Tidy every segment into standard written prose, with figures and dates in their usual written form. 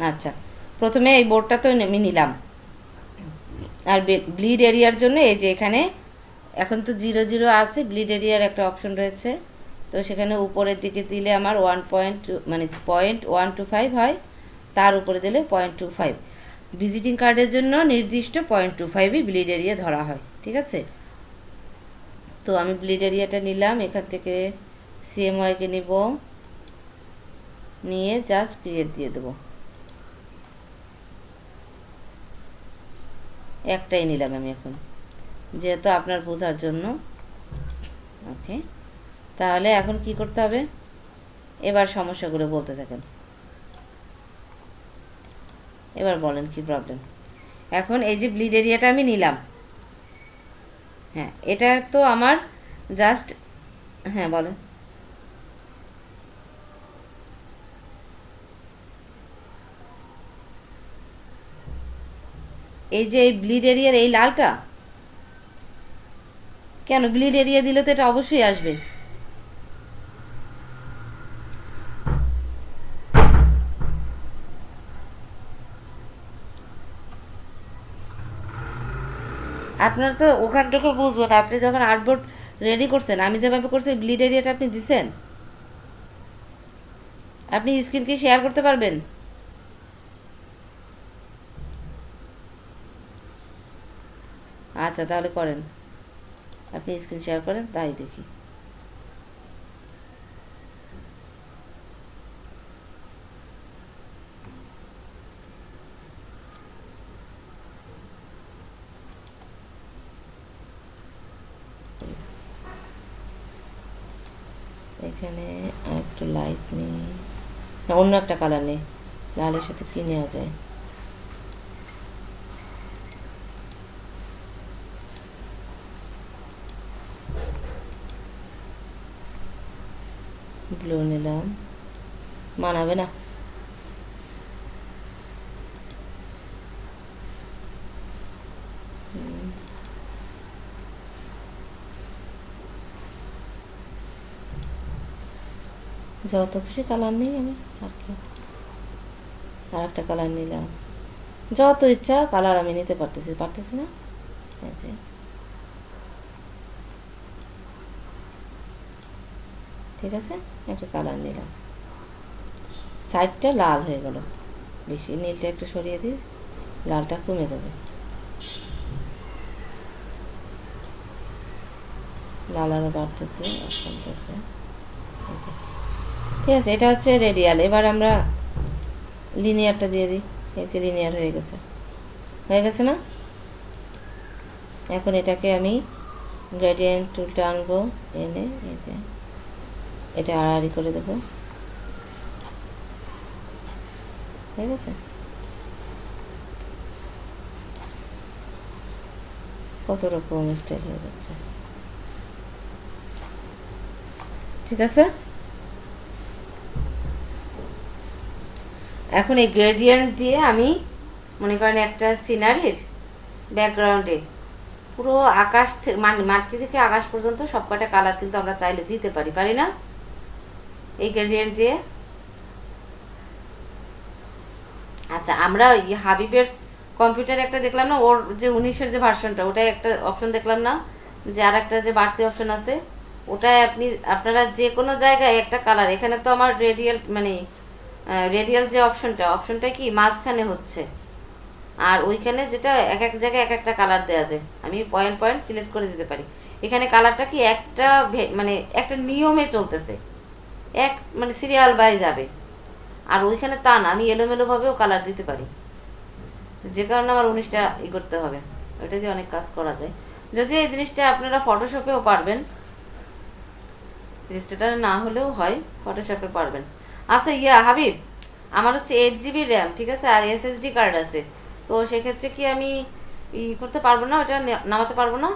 আচ্ছা, প্রথমে এই বোর্ডটা তো আমি নিলাম। আর ব্লিড এরিয়ার জন্য এই যে এখানে এখন তো 0 0 আছে, ব্লিড এরিয়ার একটা অপশন রয়েছে। তো সেখানে উপরের দিকে দিলে আমার 0.125 হয়, তার উপরে দিলে 0.25। ভিজিটিং কার্ডের জন্য নির্দিষ্ট 0.25ই ব্লিড এরিয়া ধরা হয়, ঠিক আছে। তো আমি ব্লিড এরিয়াটা নিলাম, এখান থেকে সিএমওয়াইকে নিব, নিয়ে জাস্ট ক্রিয়েট দিয়ে দেবো। একটাই নিলাম আমি এখন, যেহেতু আপনার বোঝার জন্য। ওকে, তাহলে এখন কি করতে হবে, এবার সমস্যাগুলো বলতে থাকেন। এবার বলেন কি প্রবলেম। এখন এই যে ব্লিড এরিয়াটা আমি নিলাম, হ্যাঁ এটা তো আমার জাস্ট, হ্যাঁ বলেন। এই যে এই ব্লিড এরিয়ার এই লালটা, কেন ব্লিড এরিয়া দিলে তো এটা অবশ্যই আসবে। আপনার তো ওখানটাকে বুঝবেন, আপনি যখন আর্টবোর্ড রেডি করছেন, আমি যেভাবে করছি ব্লিড এরিয়াটা আপনি দিছেন, আপনি স্ক্রিন কি শেয়ার করতে পারবেন? আচ্ছা তাহলে করেন, আপনি স্ক্রিন শেয়ার করেন, তাই দেখি। এখানে আর একটু লাইট নেই, না অন্য একটা কালার নেই, লালের সাথে কি নেওয়া যায়। ব্লু নিলাম, মানাবে না। যত খুশি কালার নেই আমি, আর কি আর একটা কালার নিলাম, যত ইচ্ছা কালার আমি নিতে পারতেছি না। ঠিক আছে, একটা কালার নিলাম, সাইডটা লাল হয়ে গেল, বেশি নীলটা একটু সরিয়ে দিই, লালটা কমে যাবে। লাল আরও বাড়তেছে আর কমতেছে, ঠিক আছে। এটা হচ্ছে রেডিয়াল। এবার আমরা লিনিয়ারটা দিয়ে দিই, এই যে লিনিয়ার হয়ে গেছে না। এখন এটাকে আমি গ্রেডিয়েন্ট টুলটা আনবো, এনে এই যে এটা আড়াআড়ি করে দেবো, হয়ে গেছে। কত রকম স্টাইল হয়ে যাচ্ছে, ঠিক আছে। এখন এই গ্রেডিয়েন্ট দিয়ে আমি মনে করেন একটা সিনারির ব্যাকগ্রাউন্ডে পুরো আকাশ মাটি থেকে আকাশ পর্যন্ত সব কটা কালার কিন্তু আমরা চাইলে দিতে পারি না এই গ্রেডিয়েন্ট দিয়ে। আচ্ছা, আমরা হাবিবের কম্পিউটারে একটা দেখলাম না, ওর যে 19-এর যে ভার্সনটা, ওটাই একটা অপশন দেখলাম না, যে আর একটা যে বাড়তি অপশন আছে, ওটাই আপনারা যে কোনো জায়গায় একটা কালার, এখানে তো আমার রেডিয়াল যে অপশনটা কি মাঝখানে হচ্ছে, আর ওইখানে যেটা এক এক জায়গায় এক একটা কালার দেওয়া যায়, আমি পয়েন্ট পয়েন্ট সিলেক্ট করে দিতে পারি। এখানে কালারটা কি একটা নিয়মে চলতেছে, সিরিয়াল বাই যাবে, আর ওইখানে তা না, আমি এলোমেলোভাবেও কালার দিতে পারি। যে কারণে আমার 19টা করতে হবে, ওইটা দিয়ে অনেক কাজ করা যায়। যদিও এই জিনিসটা আপনারা ফটোশপেও পারবেন, রেজিস্টারে না হলেও হয়, ফটোশপে পারবেন। আচ্ছা হাবিব, আমার হচ্ছে 8 GB র্যাম, ঠিক আছে, আর SSD কার্ড আছে, তো সেক্ষেত্রে কি আমি করতে পারবো না, ওটা নামাতে পারবো না?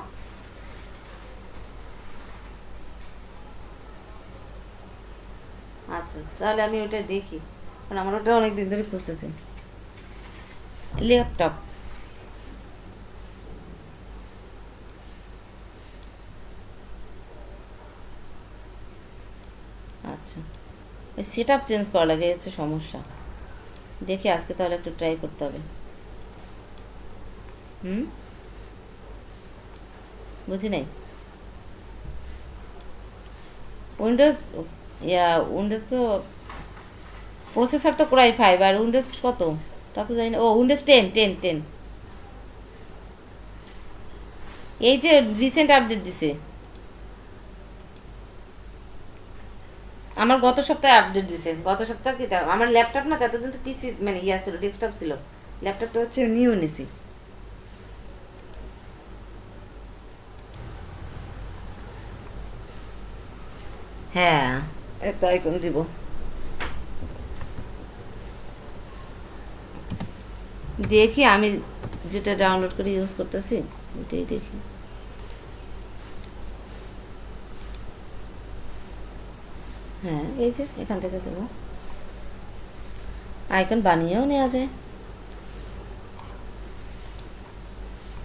আচ্ছা তাহলে আমি ওটা দেখি, কারণ আমার ওটা অনেক দিন ধরে খুঁজতেছি। ল্যাপটপ, আচ্ছা, সেট আপ চেঞ্জ করা লাগে, হচ্ছে সমস্যা। দেখি আজকে তাহলে একটু ট্রাই করতে হবে। বুঝি নাই। উইন্ডোজ, উইন্ডোজ তো প্রসেসর তো কোরাই 5, আর উইন্ডোজ কত তা তো জানি না। ও উইন্ডোজ 10। এই যে রিসেন্ট আপডেট দিছে, আমার গত সপ্তাহে আপডেট দিছে। গত সপ্তাহে কি আমার ল্যাপটপ না ততদিন তো পিসি মানে ইয়া ছিল, ডেস্কটপ ছিল। ল্যাপটপটা হচ্ছে নিউ নিছি। হ্যাঁ, তাই কোন দিব। দেখি আমি যেটা ডাউনলোড করে ইউজ করতেছি এটাই দেখি। হ্যাঁ, এই যে এখান থেকে দেবো। আইকন বানিয়েও নেওয়া যায়।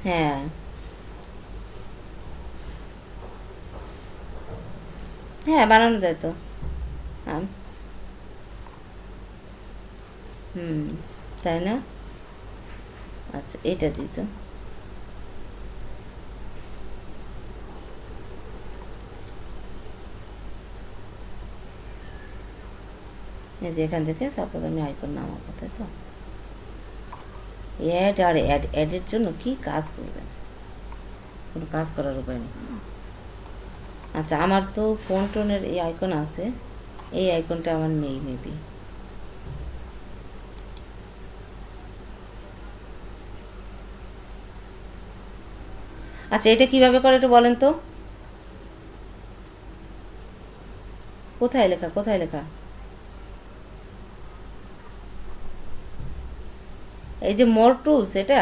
হ্যাঁ, হ্যাঁ বানানো যায় তো। হুম, তাই না? আচ্ছা, এটা দিত। এই যে এখান থেকে সাপোজ আমি আইকন নামাবো, তাই তো। অ্যাড আর অ্যাডের জন্য কি কাজ করবেন, কোনো কাজ করার উপায় নেই। আচ্ছা, আমার তো ফোন টোনের এই আইকন আছে, এই আইকনটা আমার নেই মেবি। আচ্ছা, এটা কিভাবে করে একটু বলেন তো। কোথায় লেখা, কোথায় লেখা? এই যে মোর টুলস, এটা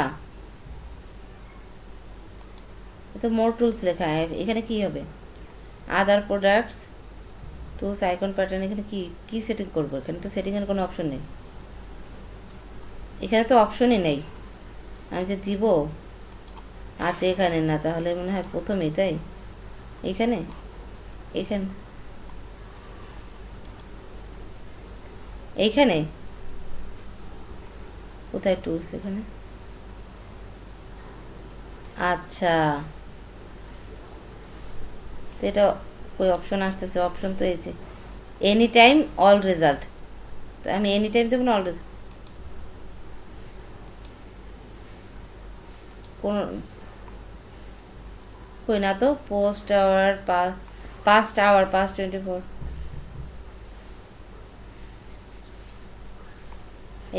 মোর টুলস লেখা। এখানে কি হবে? আদার প্রোডাক্টস, টুলস, আইকন প্যাটার্ন। এখানে কি কি সেটিং করবো? এখানে তো সেটিংয়ের কোনো অপশন নেই। এখানে তো অপশনই নেই, আমি যে দিব। আচ্ছা, এখানে না, তাহলে মনে হয় প্রথমেই, তাই এখানে এখানে এইখানে কোথায় টুলস? এখানে। আচ্ছা, তো এটা ওই অপশন আসতেছে। অপশন তো এই যে এনি টাইম অল রেজাল্ট, তো আমি এনি টাইম দেবো না অল রেজাল্ট? কোন কই না তো। Post hour, past hour, past 24।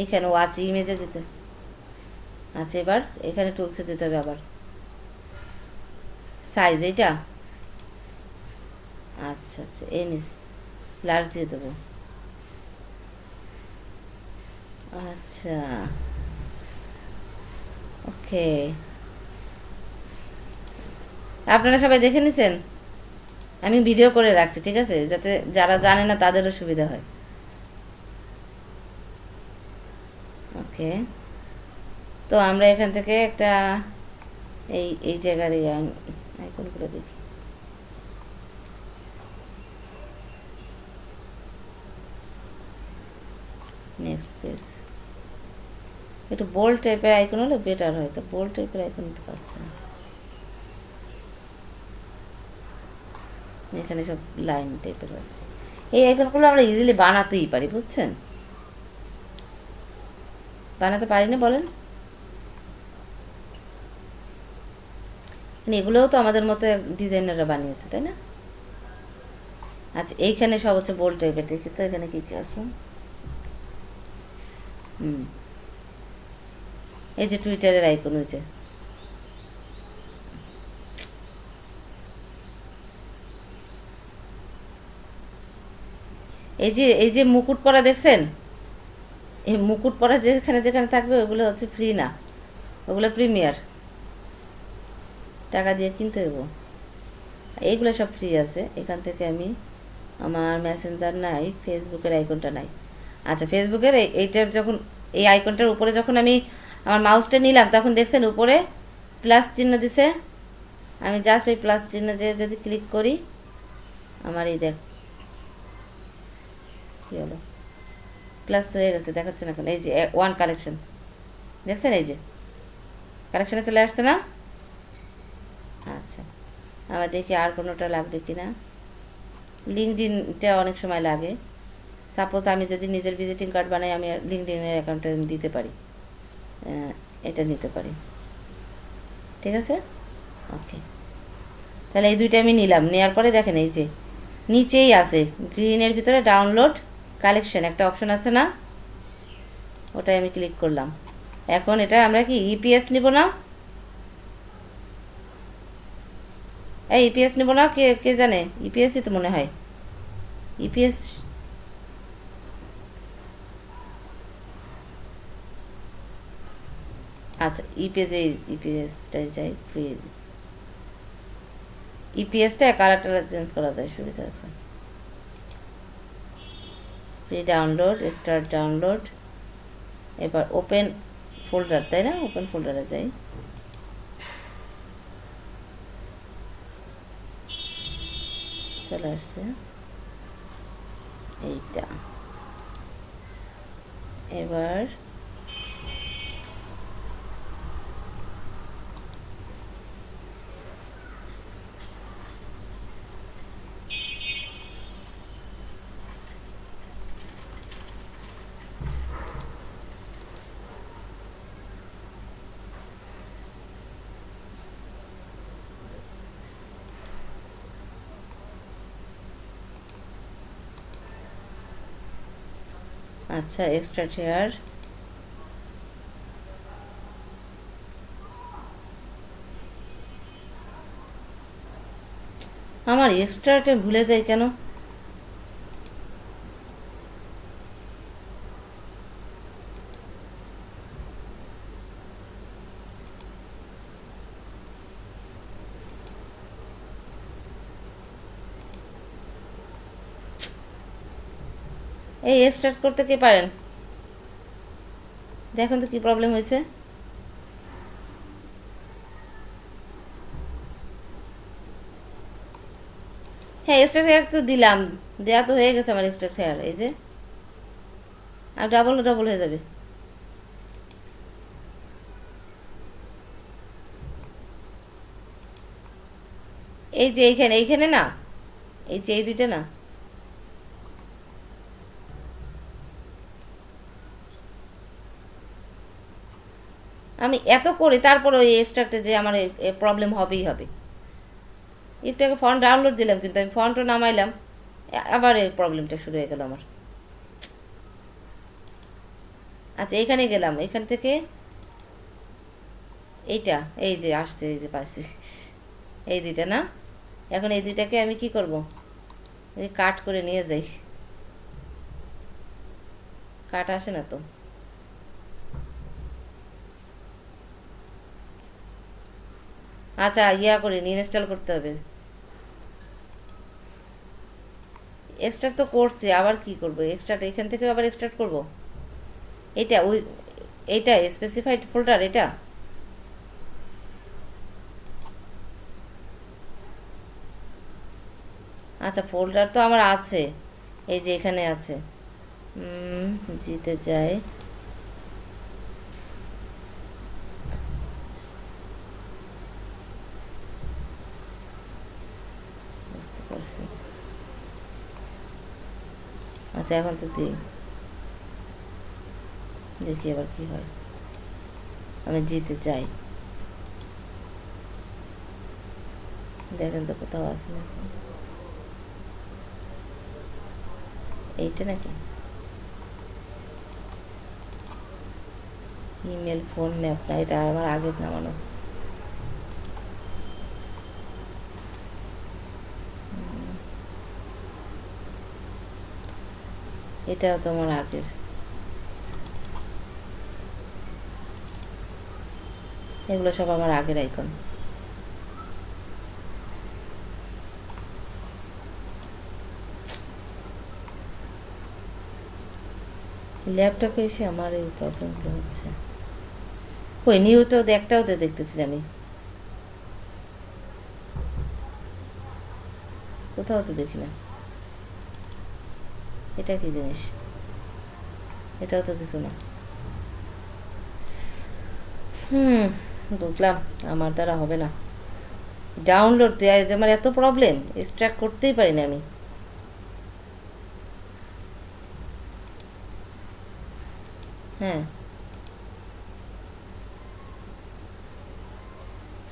এইখানে ওয়াচ ইমেজে যেতে। আচ্ছা, এবার এখানে টুলসে যেতে হবে আবার। সাইজ এইটা। আচ্ছা আচ্ছা, এই নিস লার্জ দিয়ে দেবো। আচ্ছা, ওকে। আপনারা সবাই দেখে নিছেন? আমি ভিডিও করে রাখছি, ঠিক আছে, যাতে যারা জানে না তাদেরও সুবিধা হয়। ওকে, তো আমরা এখান থেকে একটা এই এই জায়গার এই আইকনগুলো দেখি। Next page. একটু বোল্ড টাইপের আইকন হলে বেটার হয়, তো বোল্ড টাইপের আইকন তো পাচ্ছে না। এখানে সব লাইন টাইপের আছে। এই আইকনগুলো আমরা ইজিলি বানাতেই পারি, বুঝছেন? বানাতে পারি না বলেন? মানে এগুলোও তো আমাদের মতো ডিজাইনাররা বানিয়েছে, তাই না? আচ্ছা, এইখানে সব হচ্ছে বোল্ড টাইপের। দেখি তো এখানে কী কী আছে। এই যে টুইটারের আইকন হয়েছে। এই যে মুকুট পরা দেখছেন? এই মুকুট পরা যেখানে যেখানে থাকবে ওগুলো হচ্ছে ফ্রি না, ওগুলো প্রিমিয়ার, টাকা দিয়ে কিনতে দেবো। এইগুলো সব ফ্রি আছে। এখান থেকে আমি, আমার মেসেঞ্জার নাই, ফেসবুকের আইকনটা নাই। আচ্ছা, ফেসবুকের এইটার যখন এই আইকনটার উপরে যখন আমি আমার মাউসটা নিলাম তখন দেখছেন উপরে প্লাস চিহ্ন দিছে। আমি জাস্ট ওই প্লাস চিহ্ন যে যদি ক্লিক করি, আমার এই দেখ কী হলো, ক্লাস তো হয়ে গেছে, দেখাচ্ছে না কেন? এই যে ওয়ান কালেকশন দেখছেন, এই যে কালেকশানে চলে আসছে না? আচ্ছা, আবার দেখি আর কোনোটা লাগবে কি না। লিঙ্কডিনটা অনেক সময় লাগে। সাপোজ আমি যদি নিজের ভিজিটিং কার্ড বানাই, আমি লিঙ্কডিনের অ্যাকাউন্টে আমি দিতে পারি, এটা নিতে পারি। ঠিক আছে, ওকে। তাহলে এই দুইটা আমি নিলাম। নেওয়ার পরে দেখেন এই যে নিচেই আছে গ্রিনের ভিতরে ডাউনলোড কালেকশন একটা অপশন আছে না, ওটাই আমি ক্লিক করলাম। এখন এটা আমরা কি ইপিএস নিব না? এই ইপিএস নিব না, কে কে জানে? ইপিএসই তো মনে হয়। ইপিএস, আচ্ছা ইপিএস, এই ইপিএসটাই যাই, ফ্রি ইপিএসটা কালারটা চেঞ্জ করা যায়, সুবিধা আছে। Free download, start download. এবার ওপেন ফোল্ডার, তাই না? ওপেন ফোল্ডারে যাই। চলে আসছে এইটা। এবার আচ্ছা, এক্সট্রা শেয়ার। আমার এক্সট্রাটা ভুলে যাই কেন? এই স্টার্ট করতে কে পারেন? দেখুন তো কি প্রবলেম হয়েছে। হ্যাঁ, এক্সট্রা হেয়ার তো দিলাম, দেওয়া তো হয়ে গেছে আমার এক্সট্রা হেয়ার। এই যে আর ডাবল ডাবল হয়ে যাবে। এই যে এইখানে, এইখানে না, এই যে এই দুইটা না, আমি এত করি তারপরে ওই এক্সট্রাক্টে যে আমার প্রবলেম হবেই হবে। একটু আগে ফন্ট ডাউনলোড দিলাম, কিন্তু আমি ফন্টও নামাইলাম, আবার এই প্রবলেমটা শুরু হয়ে গেল আমার। আচ্ছা, এখানে গেলাম, এখান থেকে এইটা, এই যে আসছে, এই যে পাচ্ছি, এই দুইটা না। এখন এই দুইটাকে আমি কি করব? এই কাট করে নিয়ে যাই। কাট আসে না তো। আচ্ছা, ইয়া করে ইনস্টল করতে হবে। এক্সট্রা তো করছি, আবার কি করব? এক্সট্রা এখান থেকে আবার এক্সট্রাক্ট করব। এটা ওই, এইটা স্পেসিফাইড ফোল্ডার, এটা। আচ্ছা, ফোল্ডার তো আমার আছে, এই যে এখানে আছে। জিতে যাই। বুঝতে পারছি। আচ্ছা, এখন তো দিই, দেখি এবার কি হয়। আমি জিতে চাই, দেখেন তো কোথাও আছে নাকি। এইটা নাকি? ইমেল, ফোন, ম্যাপ না, এটা আমার আগে নামানো। এটাও তোমার আগের। এগুলো সব আমার আগের আইকন। ল্যাপটপে এসে আমার এই প্রবলেমগুলো হচ্ছে। ওই নিউতে একটাও তো দেখতেছি আমি, কোথাও তো দেখি না। এটা কি জিনিস? এটাও তো কিছু না। হুম, বুঝলাম। আমার দ্বারা হবে না ডাউনলোড দেওয়া, যে আমার এত প্রবলেম, এক্সট্রাক্ট করতেই পারি না আমি। হ্যাঁ,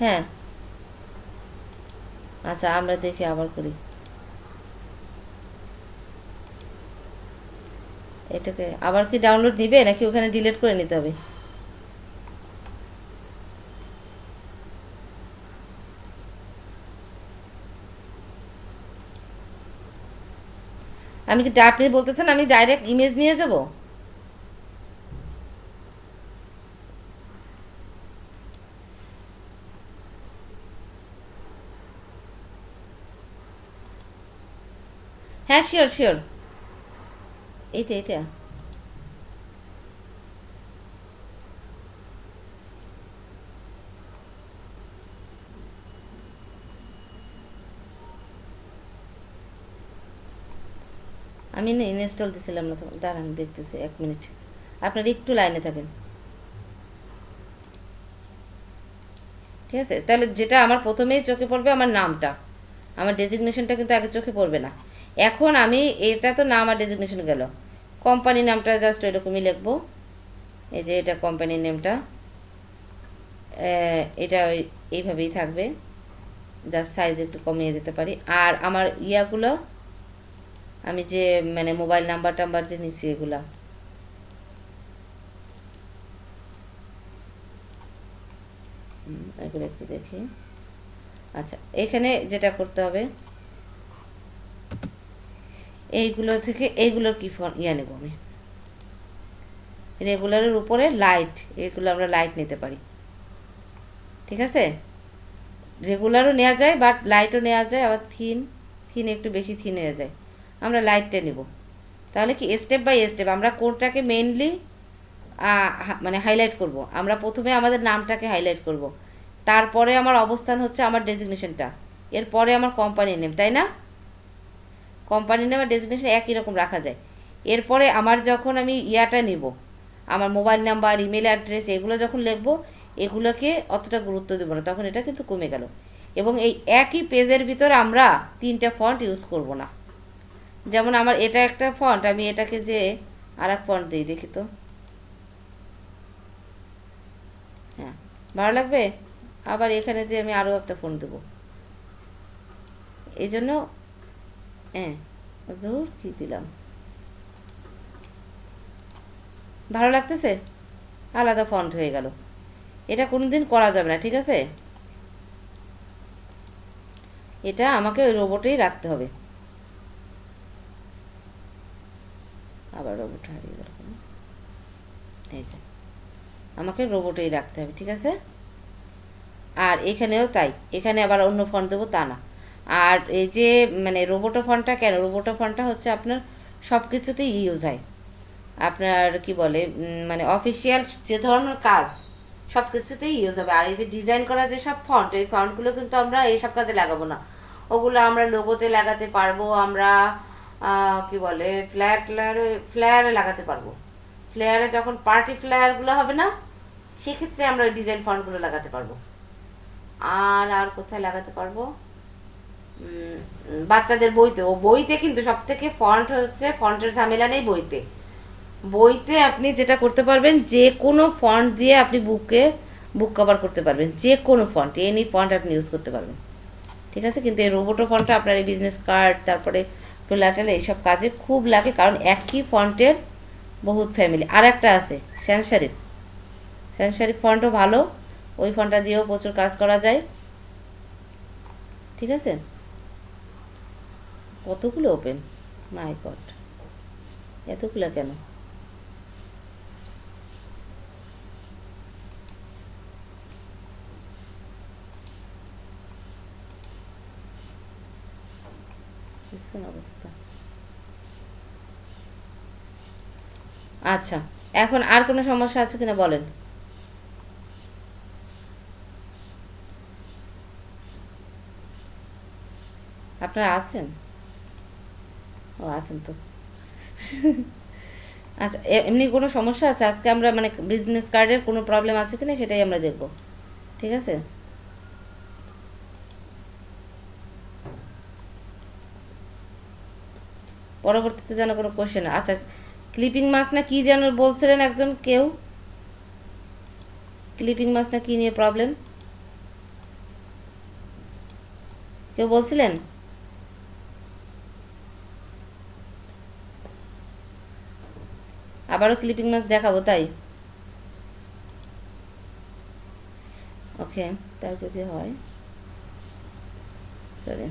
হ্যাঁ। আচ্ছা, আমরা দেখি আবার করি। এটাকে আবার কি ডাউনলোড দিবে নাকি ওখানে ডিলিট করে নিতে হবে? আমি কি, আপনি বলতেছেন আমি ডাইরেক্ট ইমেজ নিয়ে যাব? হ্যাঁ, শিওর শিওর। এইটা এটা আমি না ইনস্টল দিছিলাম না তো, দাঁড়ান দেখতেছি 1 মিনিট। আপনারা একটু লাইনে থাকেন। ঠিক আছে, তাহলে যেটা আমার প্রথমেই চোখে পড়বে আমার নামটা, আমার ডেজিগনেশনটা কিন্তু আগে চোখে পড়বে না। এখন আমি, এটা তো নাম আর ডেজিগনেশন গেল, কোম্পানি নামটা জাস্ট এরকমই লিখবো। এই যে এটা কোম্পানির নেমটা, এটা এইভাবেই থাকবে। জাস্ট সাইজ একটু কমিয়ে দিতে পারি। আর আমার ইয়াগুলো, আমি যে মানে মোবাইল নাম্বার টাম্বার যে নিচ্ছি এগুলা, এগুলো একটু দেখি। আচ্ছা, এখানে যেটা করতে হবে, এইগুলো থেকে এইগুলোর কি ইয়া নেব আমি, রেগুলারের উপরে লাইট, এগুলো আমরা লাইট নিতে পারি। ঠিক আছে, রেগুলারও নেওয়া যায়, বাট লাইটও নেওয়া যায়, আবার থিন, থিন একটু বেশি থিন হয়ে যায়। আমরা লাইটটা নিব। তাহলে কি স্টেপ বাই স্টেপ আমরা কোনটাকে মেইনলি মানে হাইলাইট করব। আমরা প্রথমে আমাদের নামটাকে হাইলাইট করব, তারপরে আমার অবস্থান হচ্ছে আমার ডেজিগনেশনটা, এরপরে আমার কোম্পানি নেম, তাই না? কোম্পানি নেম আর ডেজিগনেশন একই রকম রাখা যায়। এরপরে আমার যখন আমি ইয়াটা নিব, আমার মোবাইল নাম্বার, ইমেল অ্যাড্রেস, এগুলো যখন লিখবো, এগুলোকে অতটা গুরুত্ব দেবো না, তখন এটা কিন্তু কমে গেল। এবং এই একই পেজের ভিতর আমরা 3টা ফন্ট ইউজ করব না। যেমন আমার এটা একটা ফন্ট, আমি এটাকে যে আর এক ফন্ট দিই, দেখি তো। হ্যাঁ, ভালো লাগবে। আবার এখানে যে আমি আরও একটা ফন্ট দেবো, এই জন্য। হ্যাঁ, ধর কী দিলাম, ভালো লাগতেছে, আলাদা ফন্ট হয়ে গেল। এটা কোনোদিন করা যাবে না, ঠিক আছে? এটা আমাকে ওই রোবটেই রাখতে হবে। আবার রোবট হারিয়ে গেল। এই যে, আমাকে রোবটেই রাখতে হবে, ঠিক আছে? আর এখানেও তাই, এখানে আবার অন্য ফন্ট দেবো তা না। আর এই যে মানে রোবোটো ফন্টটা কেন, রোবোটো ফন্টটা হচ্ছে আপনার সব কিছুতেই ইউজ হয়। আপনার কি বলে, মানে অফিসিয়াল যে ধরনের কাজ সব কিছুতেই ইউজ হবে। আর এই যে ডিজাইন করা যে সব ফন্ট, এই ফন্টগুলো কিন্তু আমরা এইসব কাজে লাগাবো না। ওগুলো আমরা লোগোতে লাগাতে পারবো, আমরা কি বলে ফ্লায়ারে লাগাতে পারবো। ফ্লেয়ারে যখন পার্টি ফ্লেয়ারগুলো হবে না, সেক্ষেত্রে আমরা ওই ডিজাইন ফন্টগুলো লাগাতে পারবো। আর আর কোথায় লাগাতে পারবো, বাচ্চাদের বইতে, ও বইতে কিন্তু সব থেকে ফন্ট হচ্ছে, ফন্টের ঝামেলা নেই বইতে। বইতে আপনি যেটা করতে পারবেন, যে কোনো ফন্ট দিয়ে আপনি বুক কভার করতে পারবেন, যে কোনো ফন্ট, এনি ফন্ট আপনি ইউজ করতে পারবেন। ঠিক আছে, কিন্তু এই রোবোটো ফন্টটা আপনার এই বিজনেস কার্ড, তারপরে টোলাটেল, এইসব কাজে খুব লাগে, কারণ একই ফন্টের বহুত ফ্যামিলি। আর একটা আছে স্যানসারিফ, স্যানসারিফ ফন্টও ভালো, ওই ফন্টটা দিয়েও প্রচুর কাজ করা যায়। ঠিক আছে, কতগুলো ওপেন, মাই গড, এতগুলো কেন? দেখছেন অবস্থা। আচ্ছা, এখন আর কোনো সমস্যা আছে কিনা বলেন। আপনারা আছেন? ও, আছেন তো। আচ্ছা, এমনি কোনো সমস্যা আছে? আজকে আমরা মানে বিজনেস কার্ডের কোনো প্রবলেম আছে কিনা সেটাই আমরা দেখব, ঠিক আছে? পরবর্তীতে যেন কোনো কোশ্চেন, আচ্ছা ক্লিপিং মাস্ক না কি যেন বলছিলেন একজন কেউ, ক্লিপিং মাস্ক না কি নিয়ে প্রবলেম কেউ বলছিলেন? আবারও ক্লিপিং মাস্ক দেখাবো তাই? ওকে, তাই যদি হয়, সরি।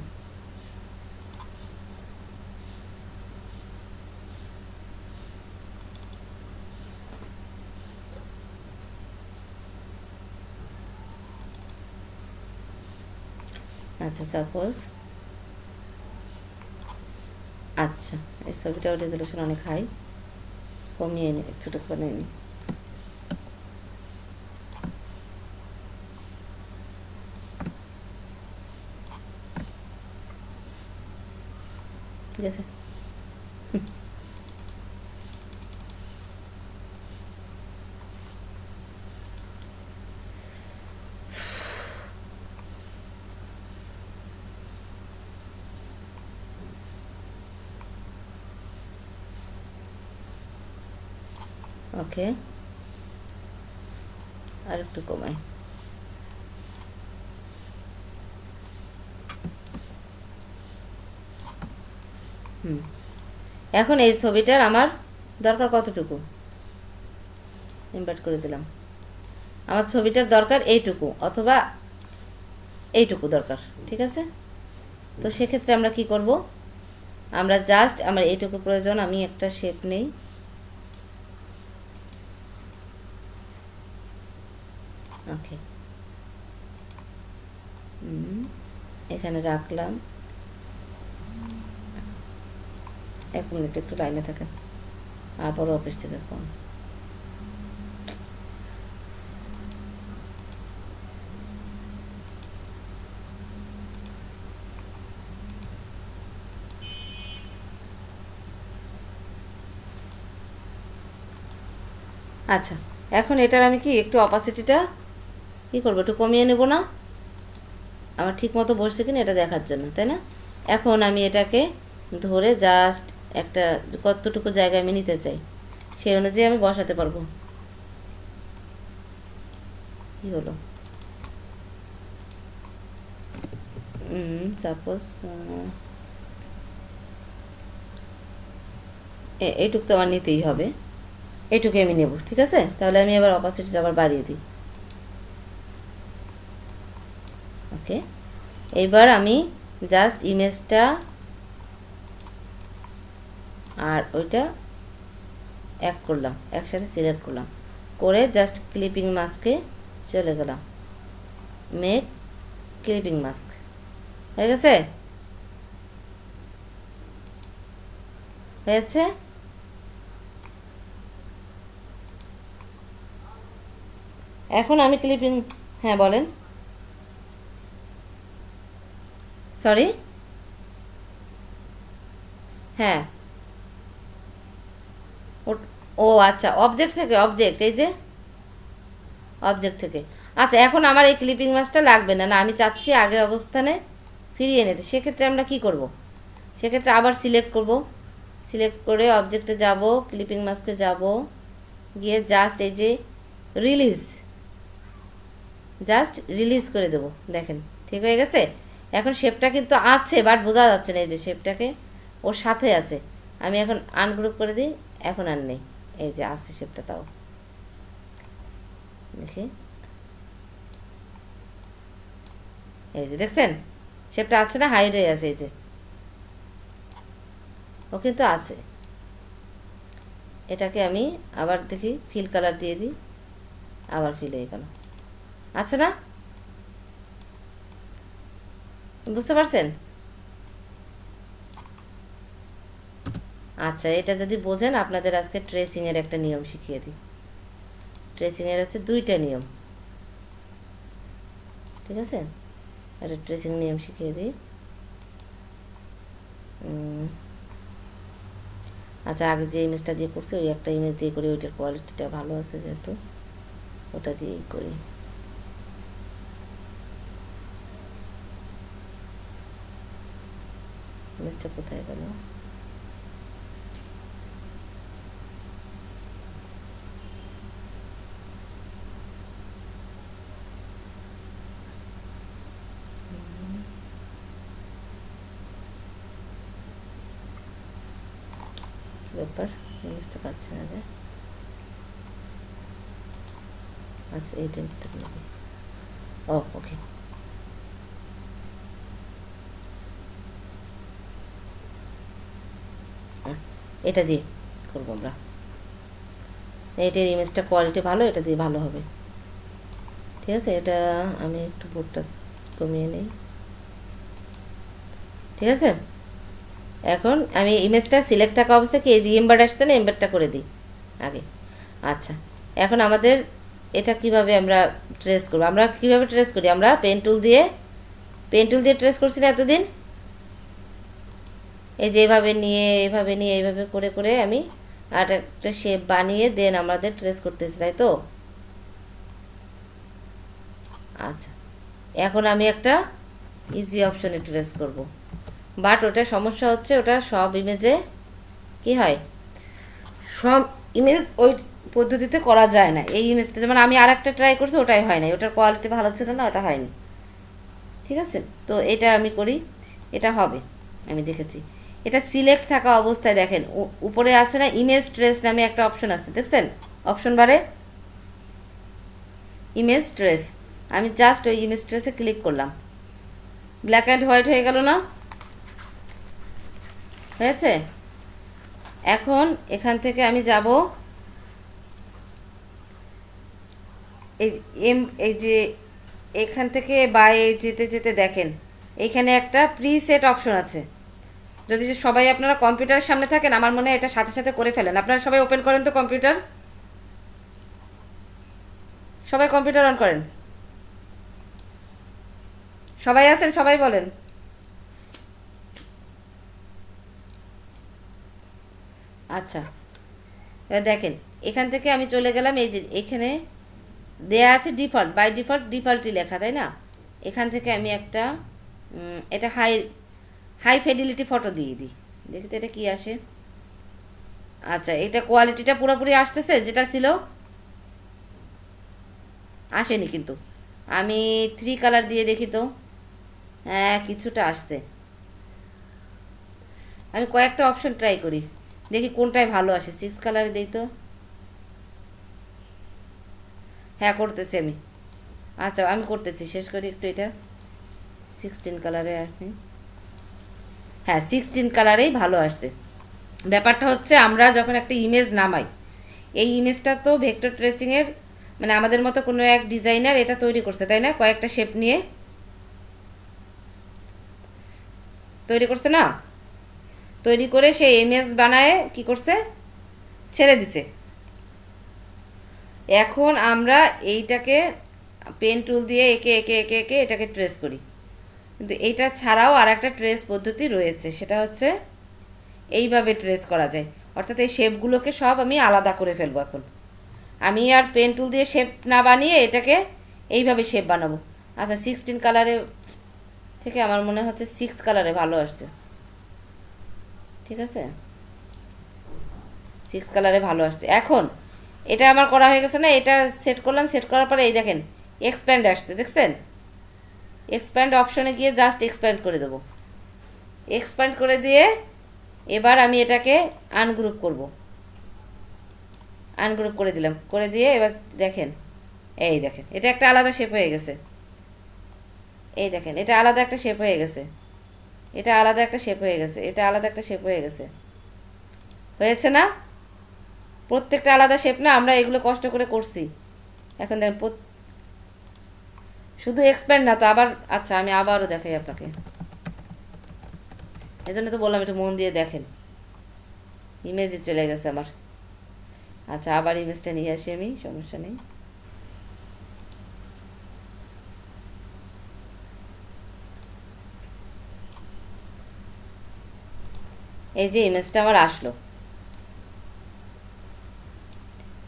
আচ্ছা সাপোজ, আচ্ছা এই ছবিটাও রেজলিউশন অনেক হাই, কমিয়ে নি, ছোটো করে নি। ঠিক আছে, ওকে আর একটু কমাই। এখন এই ছবিটার আমার দরকার কতটুকু, ইনভার্ট করে দিলাম। আমার ছবিটার দরকার এইটুকু অথবা এইটুকু দরকার, ঠিক আছে? তো সেক্ষেত্রে আমরা কি করব, আমরা জাস্ট আমার এইটুকু প্রয়োজন, আমি একটা শেপ নেই, ওকে এখানে রাখলাম। 1 মিনিট একটু লাইনে থাকেন, আবারও অফিস থেকে ফোন। আচ্ছা, এখন এটার আমি কি একটু অপাসিটিটা কী করবো, একটু কমিয়ে নেব না? আমার ঠিক মতো বসছে কিনা এটা দেখার জন্য, তাই না? এখন আমি এটাকে ধরে জাস্ট একটা কতটুকু জায়গা আমি নিতে চাই সেই অনুযায়ী আমি বসাতে পারবো। কী হলো, সাপোজ এইটুক তো আমার নিতেই হবে, এইটুকু আমি নেব, ঠিক আছে? তাহলে আমি আবার অপাসিটিটা আবার বাড়িয়ে দিই। ওকে, এইবার আমি জাস্ট ইমেজটা আর ওইটা এক করলাম, একসাথে সিলেক্ট করলাম, করে জাস্ট ক্লিপিং মাস্কে চলে গেলাম, মেক ক্লিপিং মাস্ক, হয়ে গেছে? হয়েছে? এখন আমি ক্লিপিং, হ্যাঁ বলেন, সরি, হ্যাঁ ও আচ্ছা, অবজেক্ট থেকে, অবজেক্ট, এই যে অবজেক্ট থেকে। আচ্ছা, এখন আমার এই ক্লিপিং মাস্কটা লাগবে না, না আমি চাচ্ছি আগের অবস্থানে ফিরিয়ে নিতে। সেক্ষেত্রে আমরা কি করব, সেক্ষেত্রে আবার সিলেক্ট করব, সিলেক্ট করে অবজেক্টে যাব, ক্লিপিং মাস্কে যাব, গিয়ে জাস্ট এই যে রিলিজ, জাস্ট রিলিজ করে দেবো, দেখেন ঠিক হয়ে গেছে। এখন শেপটা কিন্তু আছে বাট বোঝা যাচ্ছে না, এই যে শেপটাকে ওর সাথে আছে। আমি এখন আনগ্রুপ করে দিই, এখন আর নেই, এই যে আছে শেপটা, তাও দেখি, এই যে দেখছেন শেপটা আছে না, হাইড হয়ে আছে, এই যে ও কিন্তু আছে। এটাকে আমি আবার দেখি, ফিল কালার দিয়ে দিই, আবার ফিল হয়ে গেল, আছে না? বুঝতে পারছেন? আচ্ছা, এটা যদি বোঝেন, আপনাদের আজকে ট্রেসিংয়ের একটা নিয়ম শিখিয়ে দিই। ট্রেসিংয়ের হচ্ছে 2টা নিয়ম, ঠিক আছে? একটা ট্রেসিং নিয়ম শিখিয়ে দিই। আচ্ছা, আগে যে ইমেজটা দিয়ে করছি ওই একটা ইমেজ দিয়ে করি, ওইটার কোয়ালিটিটা ভালো আছে যেহেতু, ওটা দিয়েই করি। ইমেজটা কোথায় গেল? ব্যাপার, ইমেজটা পাচ্ছে না যে। আচ্ছা, এইটা ও ওকে। এটা দিয়ে করবো আমরা, এইটার ইমেজটা কোয়ালিটি ভালো, এটা দিয়ে ভালো হবে। ঠিক আছে, এটা আমি একটু বোর্ডটা কমিয়ে নিই। ঠিক আছে, এখন আমি ইমেজটা সিলেক্ট থাকা অবস্থায় কি এই যে এমবার্ড আসছে না, এমবার্ডটা করে দিই আগে। আচ্ছা, এখন আমাদের এটা কিভাবে আমরা ট্রেস করবো? আমরা কিভাবে ট্রেস করি? আমরা পেন টুল দিয়ে ট্রেস করছি না এতদিন। এই যে এভাবে নিয়ে এইভাবে করে করে আমি আর একটা শেপ বানিয়ে দেন আমাদের ট্রেস করতেছি, তাই তো? আচ্ছা, এখন আমি একটা ইজি অপশনে ট্রেস করব, বাট ওটা সমস্যা হচ্ছে, ওটা সব ইমেজে কি হয়, সব ইমেজ ওই পদ্ধতিতে করা যায় না। এই ইমেজটা যেমন আমি আর একটা ট্রাই করছি, ওটাই হয় না, ওটার কোয়ালিটি ভালো ছিল না, ওটা হয়নি। ঠিক আছে, তো এটা আমি করি, এটা হবে, আমি দেখেছি। এটা সিলেক্ট থাকা অবস্থায় দেখেন উপরে আছে না ইমেজ ট্রেস নামে একটা অপশন আছে, দেখছেন? অপশন বারে ইমেজ ট্রেস, আমি জাস্ট ওই ইমেজ ট্রেসে ক্লিক করলাম, ব্ল্যাক অ্যান্ড হোয়াইট হয়ে গেল না? হয়েছে। এখন এখান থেকে আমি যাব এই এই যে এখান থেকে বাই যেতে যেতে দেখেন এইখানে একটা প্রিসেট অপশন আছে। যদি সবাই আপনারা কম্পিউটারের সামনে থাকেন, আমার মনে হয় এটা সাথে সাথে করে ফেলেন। আপনারা সবাই ওপেন করেন তো কম্পিউটার, সবাই কম্পিউটার অন করেন। সবাই আছেন? সবাই বলেন। আচ্ছা, এবার দেখেন এখান থেকে আমি চলে গেলাম, এই যে এখানে দেয়া আছে ডিফল্ট, বাই ডিফল্টই লেখা, তাই না? এখান থেকে আমি একটা এটা হাই ফিডিলিটি ফটো দিয়ে দিই, দেখি তো এটা কি আসে। আচ্ছা, এটা কোয়ালিটিটা পুরোপুরি আসতেছে যেটা ছিল? আসেনি কিন্তু। আমি 3 কালার দিয়ে দেখি তো, হ্যাঁ কিছুটা আসছে। আমি কয়েকটা অপশন ট্রাই করি, দেখি কোনটায় ভালো আসে। 6 কালারে দিই তো, হ্যাঁ করতেছি আমি। আচ্ছা, আমি করতেছি, শেষ করি একটু এটা। 16 কালারে আসে, হ্যাঁ 16 কালারেই ভালো আসছে। ব্যাপারটা হচ্ছে আমরা যখন একটা ইমেজ নামাই, এই ইমেজটা তো ভেক্টর ট্রেসিংয়ের মানে আমাদের মতো কোনো এক ডিজাইনার এটা তৈরি করছে, তাই না? কয়েকটা শেপ নিয়ে তৈরি করছে না? তৈরি করে সেই ইমেজ বানায় কি করছে, ছেড়ে দিছে। এখন আমরা এইটাকে পেন টুল দিয়ে একে একে একে একে এটাকে ট্রেস করি। কিন্তু এইটা ছাড়াও আর একটা ট্রেস পদ্ধতি রয়েছে, সেটা হচ্ছে এইভাবে ট্রেস করা যায়। অর্থাৎ এই শেপগুলোকে সব আমি আলাদা করে ফেলবো। এখন আমি আর পেন টুল দিয়ে শেপ না বানিয়ে এটাকে এইভাবে শেপ বানাবো। আচ্ছা, 16 কালারে থেকে আমার মনে হচ্ছে 6 কালারে ভালো আসছে। ঠিক আছে, 6 কালারে ভালো আসছে। এখন এটা আমার করা হয়ে গেছে না, এটা সেট করলাম, সেট করার পরে এই দেখেন এক্সপ্যান্ড আসছে, দেখছেন? এক্সপ্যান্ড অপশনে গিয়ে জাস্ট এক্সপ্যান্ড করে দেবো। এক্সপ্যান্ড করে দিয়ে এবার আমি এটাকে আনগ্রুপ করব, আনগ্রুপ করে দিলাম, করে দিয়ে এবার দেখেন, এই দেখেন এটা একটা আলাদা শেপ হয়ে গেছে। এই দেখেন এটা আলাদা একটা শেপ হয়ে গেছে, এটা আলাদা একটা শেপ হয়ে গেছে, এটা আলাদা একটা শেপ হয়ে গেছে। হয়েছে না? প্রত্যেকটা আলাদা শেপ না, আমরা এগুলো কষ্ট করে করছি। এখন দেখেন শুধু এক্সপ্যান্ড না তো আবার, আচ্ছা আমি আবারও দেখাই আপনাকে, এই জন্য তো বললাম একটু মন দিয়ে দেখেন। ইমেজে চলে গেছে আমার। আচ্ছা, আবার ইমেজটা নিয়ে আসি আমি, সমস্যা নেই। এই যে ইমেজটা আমার আসলো,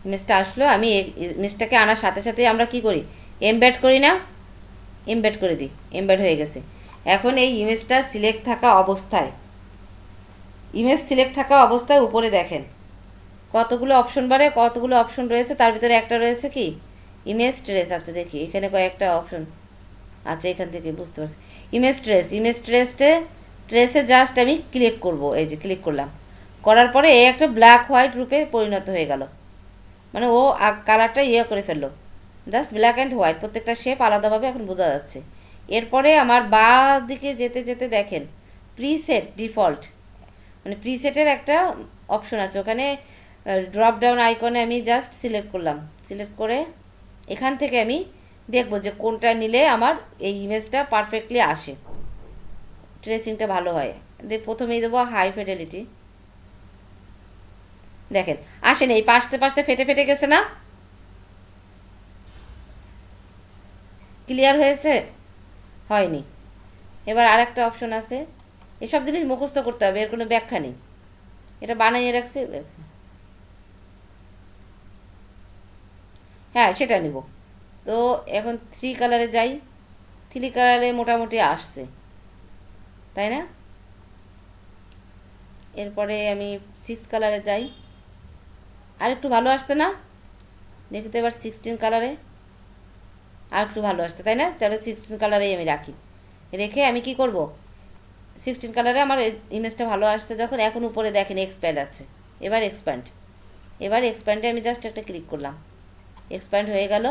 ইমেজটা আসলো, আমি ইমেজটাকে আনার সাথে সাথে আমরা কি করি, এমবেড করি না, এমবেড করে দিই, এমবেড হয়ে গেছে। এখন এই ইমেজটা সিলেক্ট থাকা অবস্থায়, ইমেজ সিলেক্ট থাকা অবস্থায় উপরে দেখেন কতগুলো অপশন বাড়ে, কতগুলো অপশন রয়েছে, তার ভিতরে একটা রয়েছে কি ইমেজ ট্রেস আছে। দেখি এখানে কয়েকটা অপশন আছে, এখান থেকে বুঝতে পারছি। ইমেজ ট্রেস, ইমেজ ট্রেসে জাস্ট আমি ক্লিক করব, এই যে ক্লিক করলাম, করার পরে এই একটা ব্ল্যাক হোয়াইট রূপে পরিণত হয়ে গেল, মানে ও কালারটা করে ফেললো, জাস্ট ব্ল্যাক অ্যান্ড হোয়াইট, প্রত্যেকটা শেপ আলাদাভাবে এখন বোঝা যাচ্ছে। এরপরে আমার বাঁ দিকে যেতে যেতে দেখেন প্রিসেট ডিফল্ট, মানে প্রিসেটের একটা অপশন আছে, ওখানে ড্রপ ডাউন আইকনে আমি জাস্ট সিলেক্ট করলাম, সিলেক্ট করে এখান থেকে আমি দেখবো যে কোনটা নিলে আমার এই ইমেজটা পারফেক্টলি আসে, ট্রেসিংটা ভালো হয়। প্রথমেই দেবো হাই ফিডেলিটি, দেখেন আসেনি, এই পাশতে পাশতে ফেটে ফেটে গেছে না, ক্লিয়ার হয়েছে, হয়নি। এবার আর একটা অপশন আছে, এসব জিনিস মুখস্থ করতে হবে, এর কোনো ব্যাখ্যা নেই, এটা বানাইয়ে রাখছি। হ্যাঁ সেটা নিব। তো এখন 3 কালারে যাই, 3 কালারে মোটামুটি আসছে, তাই না? এরপরে আমি 6 কালারে যাই, আর একটু ভালো আসছে না, দেখি তো এবার 16 কালারে আর একটু ভালো আসছে, তাই না? তাহলে 16 কালারেই আমি রাখি, রেখে আমি কি করব, 16 কালারে আমার ইমেজটা ভালো আসছে যখন, এখন উপরে দেখেন এক্সপ্যান্ড আছে, এবার এক্সপ্যান্ডে আমি জাস্ট একটা ক্লিক করলাম, এক্সপ্যান্ড হয়ে গেল।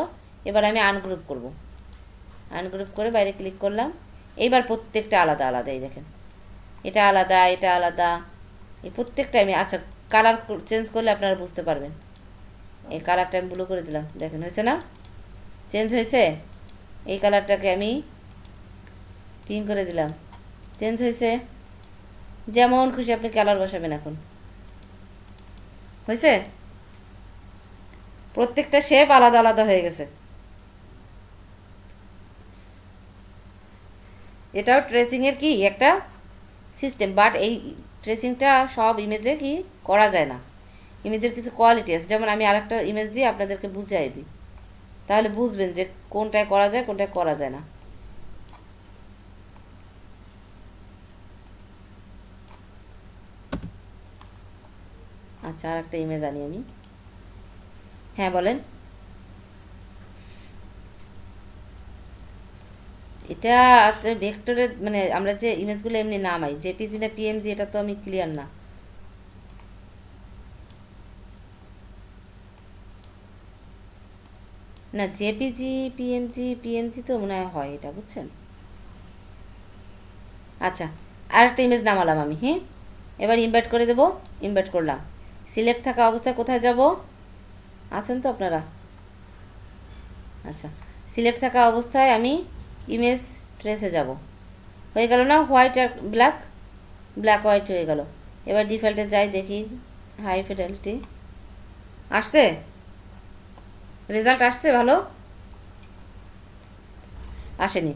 এবার আমি আনগ্রুপ করব, আনগ্রুপ করে বাইরে ক্লিক করলাম। এইবার প্রত্যেকটা আলাদা আলাদা, এই দেখেন এটা আলাদা, এটা আলাদা, এই প্রত্যেকটা আমি, আচ্ছা কালার চেঞ্জ করলে আপনারা বুঝতে পারবেন। এই কালারটা আমি ব্লু করে দিলাম, দেখেন হয়েছে না, চেঞ্জ হয়েছে। এই কালারটাকে আমি পিঙ্ক করে দিলাম, চেঞ্জ হয়েছে। যেমন খুশি আপনি কালার বসাবেন, এখন হয়েছে, প্রত্যেকটা শেপ আলাদা আলাদা হয়ে গেছে। এটাও ট্রেসিংয়ের কি একটা সিস্টেম, বাট এই ট্রেসিংটা সব ইমেজে কি করা যায় না, ইমেজের কিছু কোয়ালিটি আছে। যেমন আমি আরেকটা ইমেজ দিয়ে আপনাদেরকে বুঝিয়ে দিই, তাহলে বুঝবেন যে কোনটায় করা যায় কোনটায় করা যায় না। আচ্ছা আর একটা ইমেজ আনি আমি, হ্যাঁ বলেন। এটা আচ্ছা ভেক্টরের, মানে আমরা যে ইমেজগুলো এমনি নামাই, জেপিজি না পিএমজি, এটা তো আমি ক্লিয়ার না। না জেপিজি পিএমজি তো মনে হয় এটা, বুঝছেন। আচ্ছা আর একটা ইমেজ নামালাম আমি, হ্যাঁ এবার ইনভার্ট করে দেবো, ইনভার্ট করলাম, সিলেক্ট থাকা অবস্থায় কোথায় যাব, আছেন তো আপনারা? আচ্ছা সিলেক্ট থাকা অবস্থায় আমি ইমেজ ট্রেসে যাব, হয়ে গেল না, হোয়াইট আর ব্ল্যাক, ব্ল্যাক হোয়াইট হয়ে গেল। এবার ডিফল্টে যাই, দেখি হাই ফিডেলিটি আসছে, রেজাল্ট আসছে ভালো, আসেনি।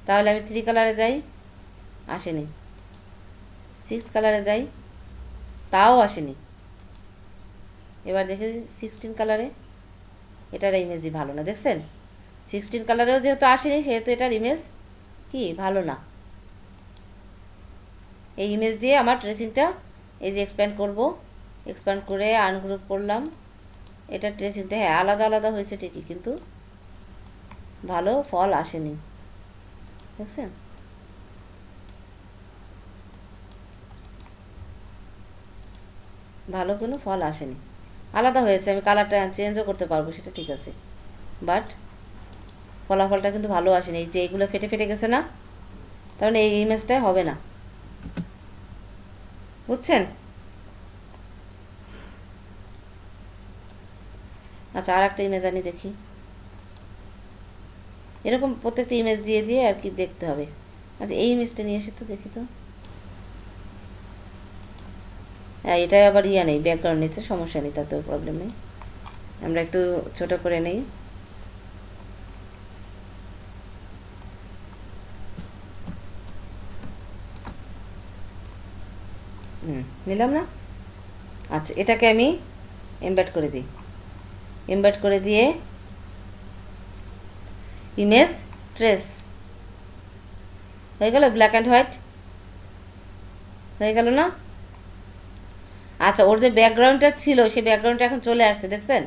তাহলে আমি 3 কালারে যাই, আসেনি। 6 কালারে যাই, তাও আসেনি। এবার দেখি 16 কালারে, এটার ইমেজই ভালো না, দেখছেন 16 কালারেও যেহেতু আসেনি, সেহেতু এটার ইমেজ কি ভালো না। এই ইমেজ দিয়ে আমার ট্রেসিংটা এই যে এক্সপ্যান্ড করব, এক্সপ্যান্ড করে আনগ্রুপ করলাম, এটা ট্রেসিংটা হ্যাঁ আলাদা আলাদা হয়েছে ঠিকই, কিন্তু ভালো ফল আসেনি, দেখছেন। ভালো কোনো ফল আসেনি, আলাদা হয়েছে, আমি কালারটা চেঞ্জও করতে পারবো সেটা ঠিক আছে, বাট ফলাফলটা কিন্তু ভালো আসেনি। এই যে এইগুলো ফেটে ফেটে গেছে না, তার মানে এই ইমেজটাই হবে না, বুঝছেন। আচ্ছা আর একটা ইমেজ আনি দেখি, এরকম প্রত্যেকটা ইমেজ দিয়ে দিয়ে আর কি দেখতে হবে। আচ্ছা এই ইমেজটা নিয়ে এসে তো দেখি তো, হ্যাঁ এটা আবার ইয়া নেই, ব্যাকগ্রাউন্ড নিচ্ছে, সমস্যা নেই, তাতেও প্রবলেম নেই, আমরা একটু ছোট করে নেই। নিলাম না। আচ্ছা এটাকে আমি এমবেড করে দিই। এমবেড করে দিয়ে ইমেজ ট্রেস হয়ে গেল, ব্ল্যাক অ্যান্ড হোয়াইট হয়ে গেল না? আচ্ছা, ওর যে ব্যাকগ্রাউন্ডটা ছিল সেই ব্যাকগ্রাউন্ডটা এখন চলে আসছে, দেখছেন?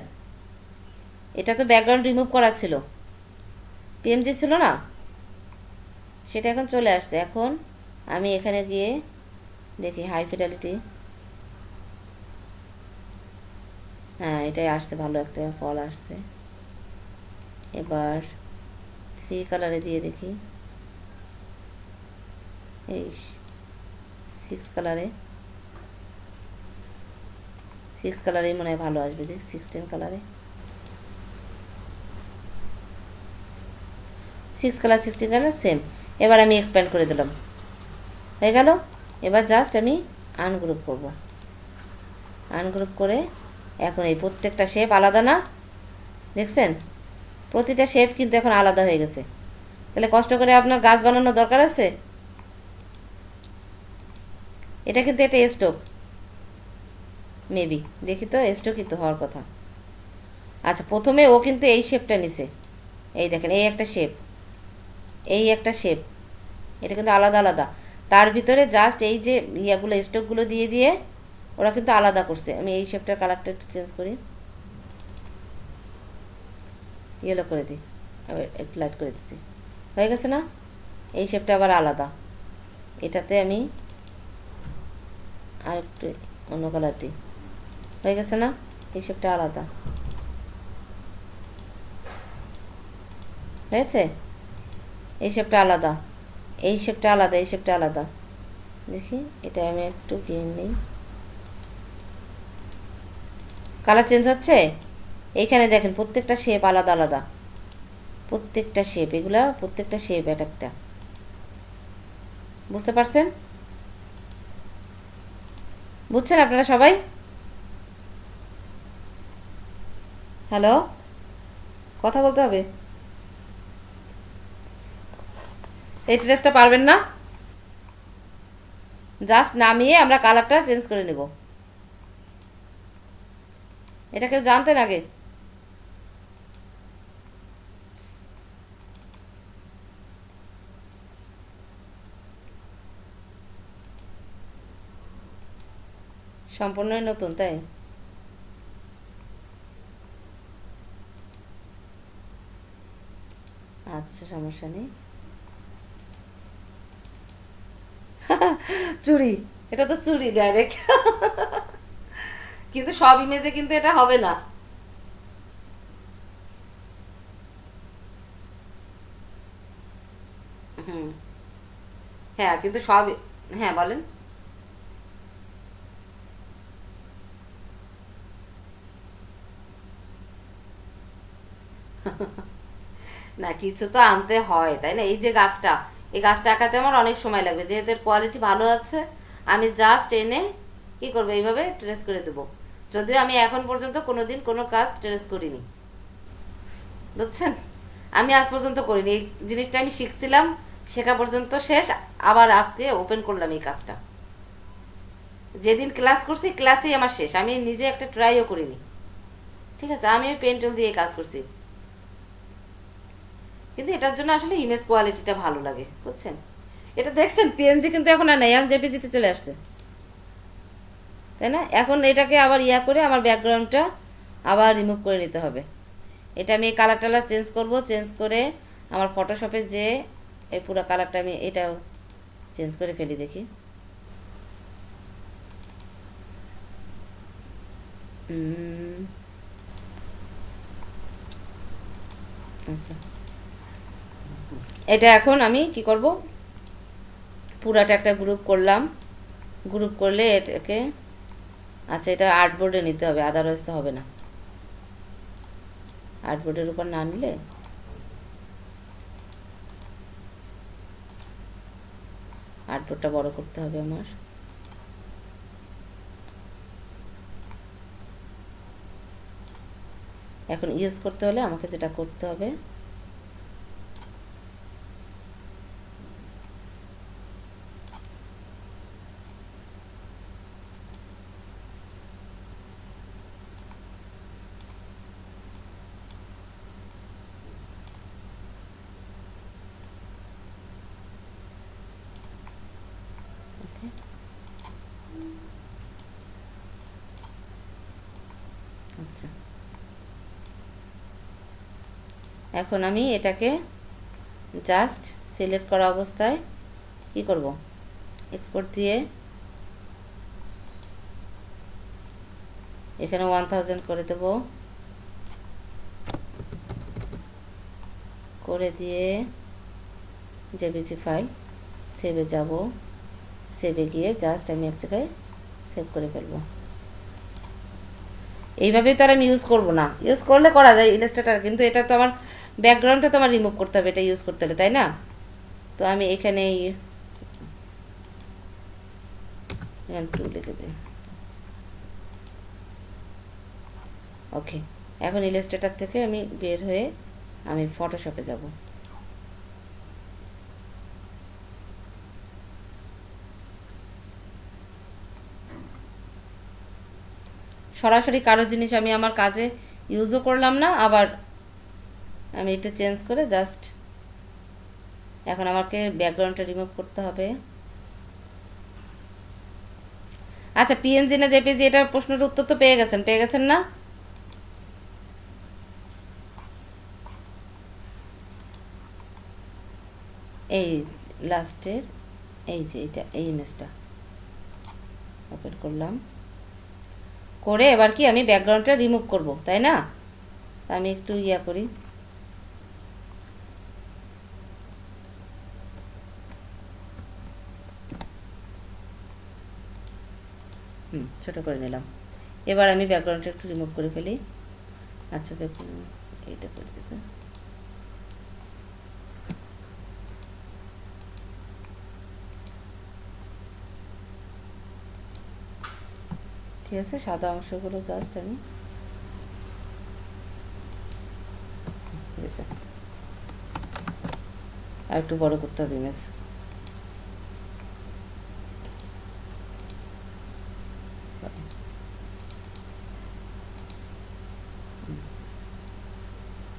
এটা তো ব্যাকগ্রাউন্ড রিমুভ করা ছিল, পিএমজি ছিল না, সেটা এখন চলে আসছে। এখন আমি এখানে গিয়ে দেখি হাই ফিডালিটি, হ্যাঁ এটাই আসছে, ভালো একটা ফল আসছে। এবার 3 কালারে দিয়ে দেখি, এই 6 কালারে, 6 কালারেই মনে হয় ভালো আসবে, দেখ 16 কালারে, 6 কালার 16 কালার সেম। এবার আমি এক্সপ্যান্ড করে দিলাম, হয়ে গেল। এবার জাস্ট আমি আনগ্রুপ করব, আনগ্রুপ করে এখন এই প্রত্যেকটা শেপ আলাদা না, দেখছেন? প্রতিটা শেপ কিন্তু এখন আলাদা হয়ে গেছে। তাহলে কষ্ট করে আপনার গাছ বানানোর দরকার আছে? এটা কিন্তু একটা স্টক, মেবি দেখি তো, স্টকই তো হওয়ার কথা। আচ্ছা, প্রথমে ও কিন্তু এই শেপটা নিছে, এই দেখেন, এই একটা শেপ, এই একটা শেপ, এটা কিন্তু আলাদা আলাদা। তার ভিতরে জাস্ট এই যে ইয়াগুলো স্টকগুলো দিয়ে দিয়ে ওরা কিন্তু আলাদা করছে। আমি এই শেপটার কালারটা একটু চেঞ্জ করি, ইয়েলো করে দিই, আবার একটু লাইট করে দিচ্ছি, হয়ে গেছে না? এই শেপটা আবার আলাদা, এটাতে আমি আর একটু অন্য কালার দিই, হয়ে গেছে না? এই শেপটা আলাদা হয়েছে, এই শেপটা আলাদা, এই শেপটা আলাদা, এই শেপটা আলাদা। দেখি এটা আমি একটু গ্রিন নিই, কালার চেঞ্জ হচ্ছে। এইখানে দেখেন প্রত্যেকটা শেপ আলাদা আলাদা, প্রত্যেকটা শেপ, এগুলা প্রত্যেকটা শেপ এক একটা, বুঝতে পারছেন? বুঝছেন আপনারা সবাই? হ্যালো, কথা বলতে হবে। এই ট্রেসটা পারবেন না? জাস্ট নামিয়ে আমরা কালারটা চেঞ্জ করে নেব। এটা কেউ জানতেন আগে? সম্পূর্ণই নতুন, তাই? আচ্ছা, সমস্যা নেই। চুড়ি, এটা তো চুড়ি ডাইরেক্ট। কিন্তু সব ইমেজে কিন্তু এটা হবে না। হুম, হ্যাঁ কিন্তু সব, হ্যাঁ বলেন। না, কিছু তো আনতে হয়, তাই না? এই যে গাছটা, এই গাছটা আঁকাতে আমার অনেক সময় লাগবে, যেহেতু এর কোয়ালিটি ভালো আছে। আমি জাস্ট এনে কি করবো, এইভাবে ট্রেস করে দেবো। যদিও আমি এখন পর্যন্ত কোনোদিন কোনো কাজ ট্রেস করিনি, বুঝছেন? আমি আজ পর্যন্ত করিনি এই জিনিসটা, আমি শিখছিলাম, শেখা পর্যন্ত শেষ। আবার আজকে ওপেন করলাম এই কাজটা, যেদিন ক্লাস করছি ক্লাসেই আমার শেষ, আমি নিজে একটা ট্রাইও করিনি। ঠিক আছে, আমি ওই পেন্টুল দিয়ে কাজ করছি, কিন্তু এটার জন্য আসলে ইমেজ কোয়ালিটিটা ভালো লাগে, বুঝছেন? এটা দেখছেন পিএনজি কিন্তু এখন আর নাই, এখন জেপিজিতে চলে আসছে, তাই না? এখন এটাকে আবার ইয়া করে আমার ব্যাকগ্রাউন্ডটা আবার রিমুভ করে নিতে হবে। এটা আমি এই কালার টালার চেঞ্জ করব, চেঞ্জ করে আমার ফটোশপে যে এই পুরো কালারটা আমি এটাও চেঞ্জ করে ফেলি, দেখি। আচ্ছা, এটা এখন আমি কি করব, পুরাটা একটা গ্রুপ করলাম, গ্রুপ করলে এটাকে, আচ্ছা এটা আর্টবোর্ডে নিতে হবে, আদারওয়াইজ তো হবে না। আর্টবোর্ডের উপর না নিলে, আর্টবোর্ডটা বড় করতে হবে আমার। এখন ইউজ করতে হলে আমাকে যেটা করতে হবে, আচ্ছা, এখন আমি এটাকে জাস্ট সিলেক্ট করা অবস্থায় কি করব, এক্সপোর্ট দিয়ে এখানে 1000 করে দেব, করে দিয়ে জেপিজি ফাইল সেভে যাব, সেভে গিয়ে জাস্ট আমি এক জায়গায় সেভ করে ফেলবো। এইভাবে তো আর আমি ইউজ করবো না, ইউজ করলে করা যায় ইলাস্ট্রেটর, কিন্তু এটা তো আমার ব্যাকগ্রাউন্ডটা তো আমার রিমুভ করতে হবে এটা ইউজ করতে হলে, তাই না? তো আমি এখানে 2 লিখে দিই। ওকে, এখন ইলাস্ট্রেটর থেকে আমি বের হয়ে আমি ফটোশপে যাব। সরাসরি কারো জিনিস আমি আমার কাজে ইউজও করলাম না, আবার আমি এটা চেঞ্জ করে জাস্ট এখন আমাকে ব্যাকগ্রাউন্ডটা রিমুভ করতে হবে। আচ্ছা, পিএনজি না জেপিজি, এটার প্রশ্নের উত্তর তো পেয়ে গেছেন না? এই লাস্টের এই যে এটা, এই ইমেজটা ওপেন করলাম, করে এবার কি আমি ব্যাকগ্রাউন্ডটা রিমুভ করব, তাই না? আমি একটু করি, ছোট করে নিলাম। এবার আমি ব্যাকগ্রাউন্ডটা একটু রিমুভ করে ফেলি। আচ্ছা, এইটা করে দেবো। ঠিক আছে, সাদা অংশগুলো জাস্ট আমি ঠিক আছে, আর একটু বড় করতে হবে ইমেজ।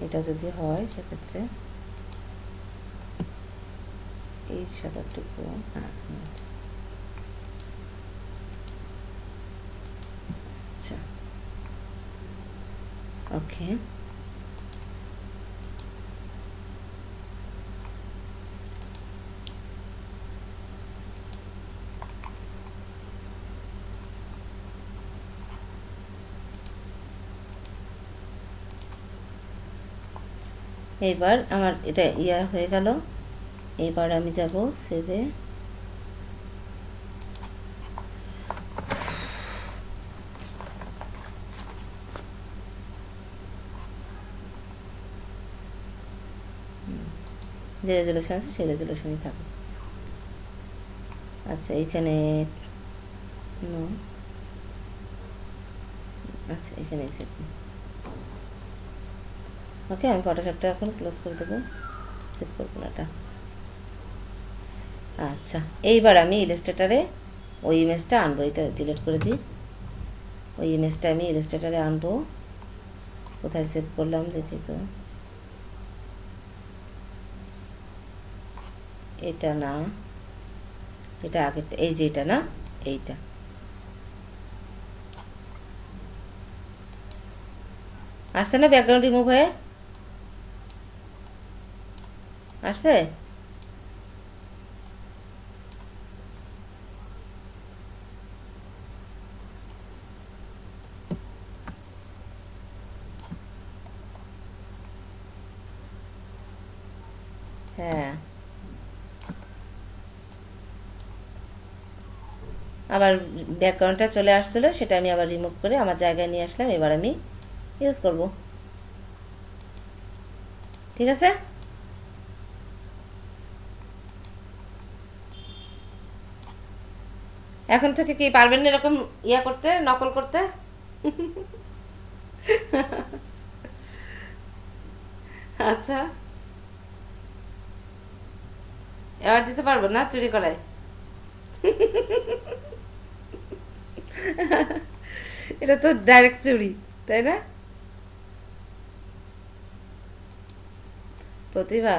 এটা যদি হয় সেক্ষেত্রে এই সাদাটুকু, আচ্ছা ওকে, এইবার আমার এটা হয়ে গেল। এবার আমি যাব সেভে, যে রেজলিউশন আছে সেই রেজলিউশনই থাকবে। আচ্ছা, এখানে আচ্ছা এখানে সেভ। ওকে, আমি ফটোশপটা এখন ক্লোজ করে দেবো, সেভ করবো না এটা। আচ্ছা, এইবার আমি ইলাস্ট্রেটরে ওই ইমেজটা আনবো, এটা ডিলিট করে দিই। ওই ইমেজটা আমি ইলাস্ট্রেটরে আনবো, কোথায় সেভ করলাম দেখি তো, এটা না, এটা আগেরটা, এই যে এটা না, এইটা আসছে না, ব্যাকগ্রাউন্ড রিমুভ হয়ে আসছে। হ্যাঁ, আবার ব্যাকগ্রাউন্ডটা চলে আসছিল, সেটা আমি আবার রিমুভ করে আমার জায়গায় নিয়ে আসলাম। এবার আমি ইউজ করব, ঠিক আছে? এখন থেকে কি পারবেন না এরকম করতে, নকল করতে? আচ্ছা, এবার দিতে পারবো না চুরি করায়? এটা তো ডাইরেক্ট চুরি, তাই না? প্রতিভা